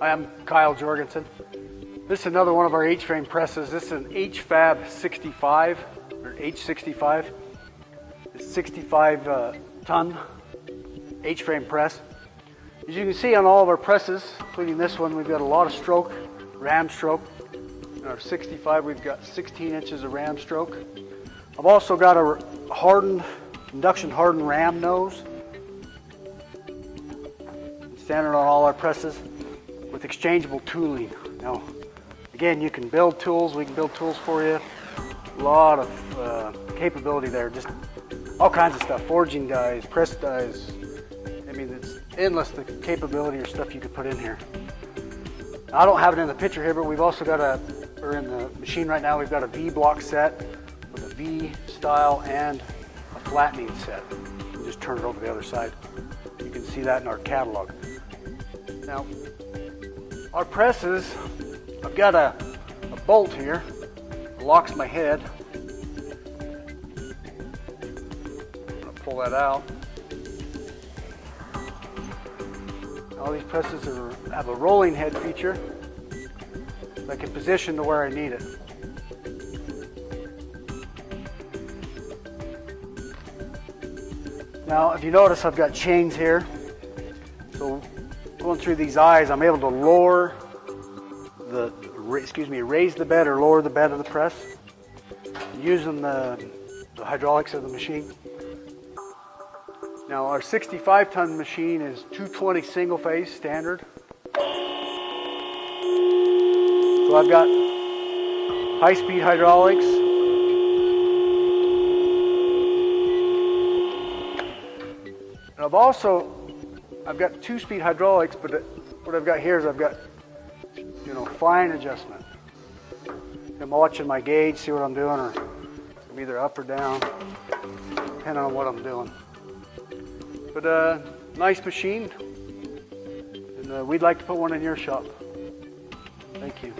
I'm Kyle Jorgensen. This is another one of our H-frame presses. This is an H-FAB 65 or H65. It's 65 ton H-frame press. As you can see on all of our presses, including this one, we've got a lot of stroke, ram stroke. In our 65, we've got 16 inches of ram stroke. I've also got a hardened, induction hardened ram nose. Standard on all our presses with exchangeable tooling. Now, again, you can build tools. We can build tools for you. A lot of capability there. Just all kinds of stuff. Forging dies, press dies. I mean, it's endless the capability or stuff you could put in here. Now, I don't have it in the picture here, but we've also got or in the machine right now, we've got a V block set with a V style and a flattening set. You just turn it over the other side. You can see that in our catalog. Now, our presses, I've got a bolt here that locks my head. I'm going to pull that out. All these presses have a rolling head feature that I can position to where I need it. Now, if you notice, I've got chains here. So going through these eyes, I'm able to raise the bed or lower the bed of the press using the hydraulics of the machine. Now, our 65-ton machine is 220 single phase standard. So I've got high-speed hydraulics. And I've got 2-speed hydraulics, but what I've got here is I've got, fine adjustment. I'm watching my gauge, see what I'm doing, or I'm either up or down, depending on what I'm doing. But nice machine, and we'd like to put one in your shop. Thank you.